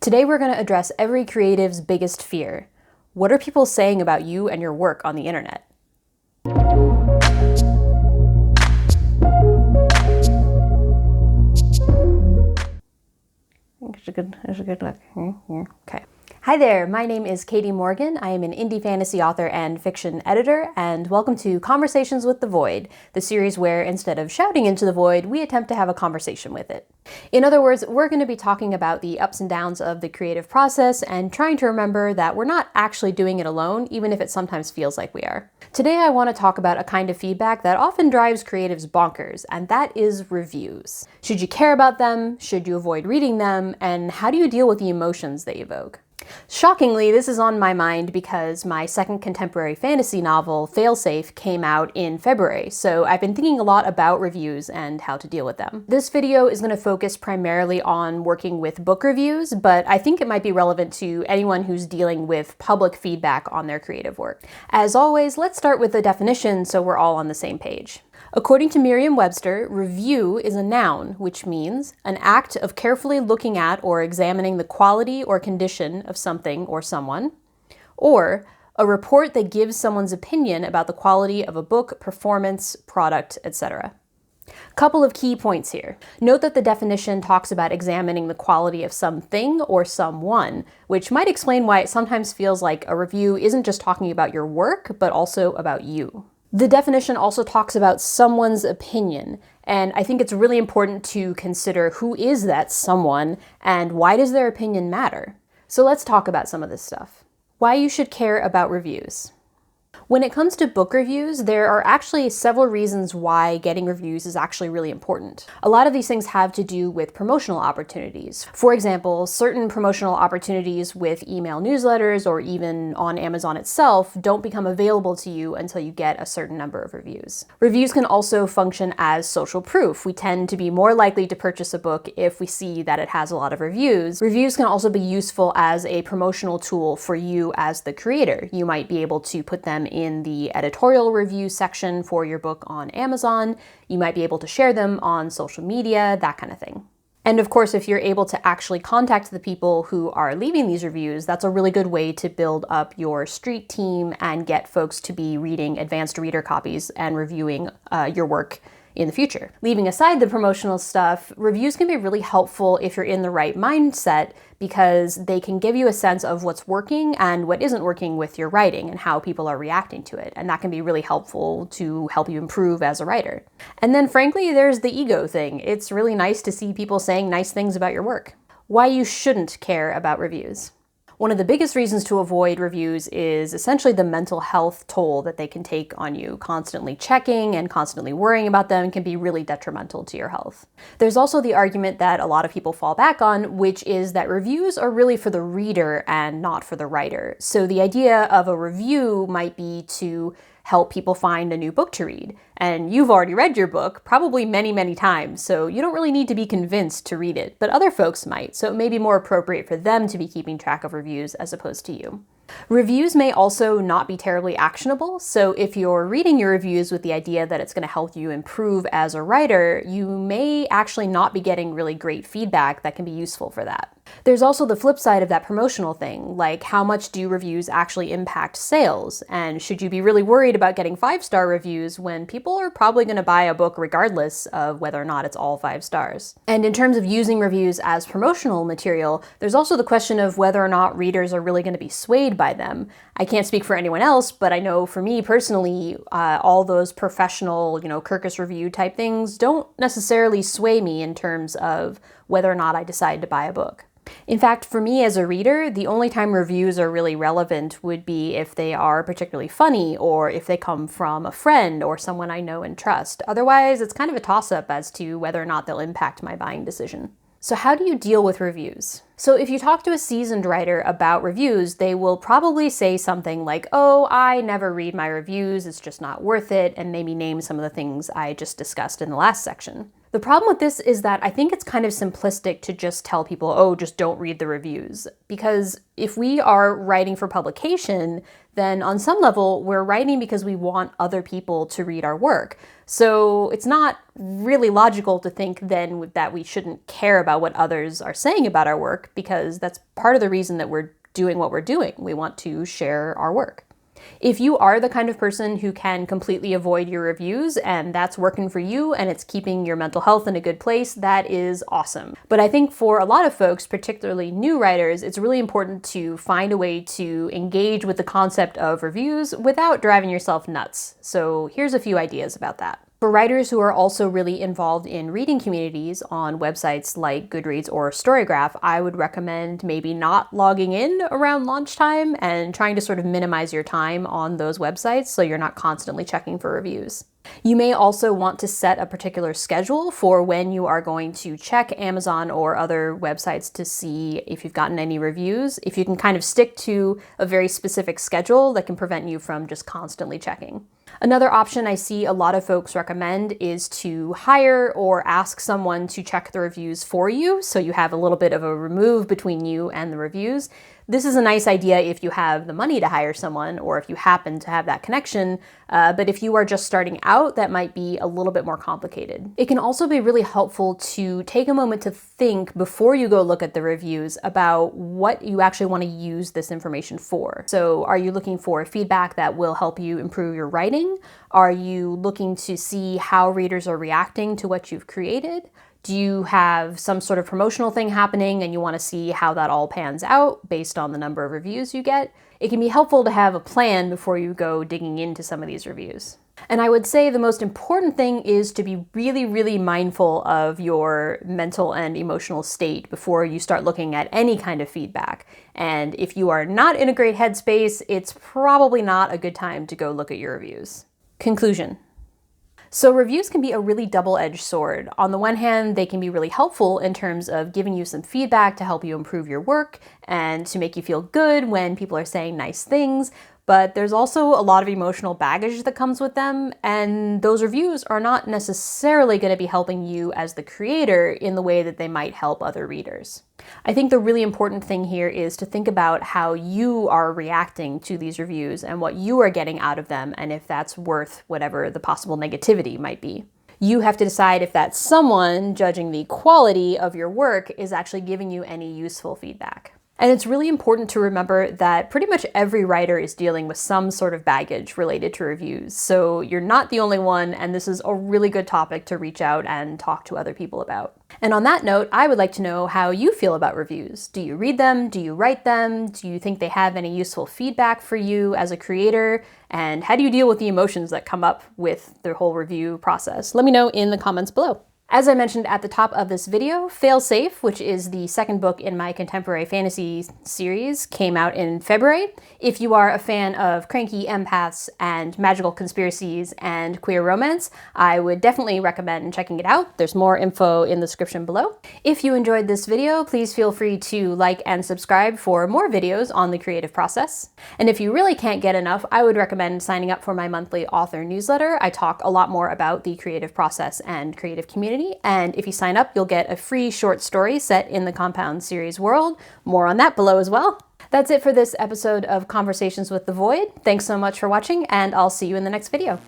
Today we're going to address every creative's biggest fear. What are people saying about you and your work on the internet? There's a good look. Okay. Hi there, my name is Katie Morgan. I am an indie fantasy author and fiction editor, and welcome to Conversations with the Void, the series where instead of shouting into the void, we attempt to have a conversation with it. In other words, we're going to be talking about the ups and downs of the creative process and trying to remember that we're not actually doing it alone, even if it sometimes feels like we are. Today I want to talk about a kind of feedback that often drives creatives bonkers, and that is reviews. Should you care about them? Should you avoid reading them? And how do you deal with the emotions they evoke? Shockingly, this is on my mind because my second contemporary fantasy novel, Failsafe, came out in February, so I've been thinking a lot about reviews and how to deal with them. This video is going to focus primarily on working with book reviews, but I think it might be relevant to anyone who's dealing with public feedback on their creative work. As always, let's start with the definition so we're all on the same page. According to Merriam-Webster, review is a noun, which means an act of carefully looking at or examining the quality or condition of something or someone, or a report that gives someone's opinion about the quality of a book, performance, product, etc. Couple of key points here. Note that the definition talks about examining the quality of something or someone, which might explain why it sometimes feels like a review isn't just talking about your work, but also about you. The definition also talks about someone's opinion, and I think it's really important to consider who is that someone and why does their opinion matter. So let's talk about some of this stuff. Why you should care about reviews. When it comes to book reviews, there are actually several reasons why getting reviews is actually really important. A lot of these things have to do with promotional opportunities. For example, certain promotional opportunities with email newsletters or even on Amazon itself don't become available to you until you get a certain number of reviews. Reviews can also function as social proof. We tend to be more likely to purchase a book if we see that it has a lot of reviews. Reviews can also be useful as a promotional tool for you as the creator. You might be able to put them in the editorial review section for your book on Amazon. You might be able to share them on social media, that kind of thing. And of course, if you're able to actually contact the people who are leaving these reviews, that's a really good way to build up your street team and get folks to be reading advanced reader copies and reviewing your work in the future. Leaving aside the promotional stuff, reviews can be really helpful if you're in the right mindset because they can give you a sense of what's working and what isn't working with your writing and how people are reacting to it. And that can be really helpful to help you improve as a writer. And then frankly, there's the ego thing. It's really nice to see people saying nice things about your work. Why you shouldn't care about reviews. One of the biggest reasons to avoid reviews is essentially the mental health toll that they can take on you. Constantly checking and constantly worrying about them can be really detrimental to your health. There's also the argument that a lot of people fall back on, which is that reviews are really for the reader and not for the writer. So the idea of a review might be to help people find a new book to read. And you've already read your book, probably many, many times, so you don't really need to be convinced to read it, but other folks might, so it may be more appropriate for them to be keeping track of reviews as opposed to you. Reviews may also not be terribly actionable, so if you're reading your reviews with the idea that it's going to help you improve as a writer, you may actually not be getting really great feedback that can be useful for that. There's also the flip side of that promotional thing, like how much do reviews actually impact sales? And should you be really worried about getting 5-star reviews when people are probably going to buy a book regardless of whether or not it's all 5 stars? And in terms of using reviews as promotional material, there's also the question of whether or not readers are really going to be swayed by them. I can't speak for anyone else, but I know for me personally, all those professional, Kirkus review type things don't necessarily sway me in terms of whether or not I decide to buy a book. In fact, for me as a reader, the only time reviews are really relevant would be if they are particularly funny or if they come from a friend or someone I know and trust. Otherwise, it's kind of a toss-up as to whether or not they'll impact my buying decision. So how do you deal with reviews? So if you talk to a seasoned writer about reviews, they will probably say something like, oh, I never read my reviews, it's just not worth it, and maybe name some of the things I just discussed in the last section. The problem with this is that I think it's kind of simplistic to just tell people, oh, just don't read the reviews. Because if we are writing for publication, then on some level, we're writing because we want other people to read our work. So it's not really logical to think then that we shouldn't care about what others are saying about our work, because that's part of the reason that we're doing what we're doing. We want to share our work. If you are the kind of person who can completely avoid your reviews and that's working for you and it's keeping your mental health in a good place, that is awesome. But I think for a lot of folks, particularly new writers, it's really important to find a way to engage with the concept of reviews without driving yourself nuts. So here's a few ideas about that. For writers who are also really involved in reading communities on websites like Goodreads or Storygraph, I would recommend maybe not logging in around launch time and trying to sort of minimize your time on those websites so you're not constantly checking for reviews. You may also want to set a particular schedule for when you are going to check Amazon or other websites to see if you've gotten any reviews. If you can kind of stick to a very specific schedule, that can prevent you from just constantly checking. Another option I see a lot of folks recommend is to hire or ask someone to check the reviews for you, so you have a little bit of a remove between you and the reviews. This is a nice idea if you have the money to hire someone or if you happen to have that connection, but if you are just starting out, that might be a little bit more complicated. It can also be really helpful to take a moment to think before you go look at the reviews about what you actually want to use this information for. So are you looking for feedback that will help you improve your writing? Are you looking to see how readers are reacting to what you've created? Do you have some sort of promotional thing happening and you want to see how that all pans out based on the number of reviews you get? It can be helpful to have a plan before you go digging into some of these reviews. And I would say the most important thing is to be really, really mindful of your mental and emotional state before you start looking at any kind of feedback. And if you are not in a great headspace, it's probably not a good time to go look at your reviews. Conclusion. So reviews can be a really double-edged sword. On the one hand, they can be really helpful in terms of giving you some feedback to help you improve your work and to make you feel good when people are saying nice things. But there's also a lot of emotional baggage that comes with them, and those reviews are not necessarily going to be helping you as the creator in the way that they might help other readers. I think the really important thing here is to think about how you are reacting to these reviews and what you are getting out of them, and if that's worth whatever the possible negativity might be. You have to decide if that someone judging the quality of your work is actually giving you any useful feedback. And it's really important to remember that pretty much every writer is dealing with some sort of baggage related to reviews. So you're not the only one, and this is a really good topic to reach out and talk to other people about. And on that note, I would like to know how you feel about reviews. Do you read them? Do you write them? Do you think they have any useful feedback for you as a creator? And how do you deal with the emotions that come up with the whole review process? Let me know in the comments below. As I mentioned at the top of this video, Failsafe, which is the second book in my contemporary fantasy series, came out in February. If you are a fan of cranky empaths and magical conspiracies and queer romance, I would definitely recommend checking it out. There's more info in the description below. If you enjoyed this video, please feel free to like and subscribe for more videos on the creative process. And if you really can't get enough, I would recommend signing up for my monthly author newsletter. I talk a lot more about the creative process and creative community. And if you sign up, you'll get a free short story set in the Compound series world. More on that below as well. That's it for this episode of Conversations with the Void. Thanks so much for watching, and I'll see you in the next video.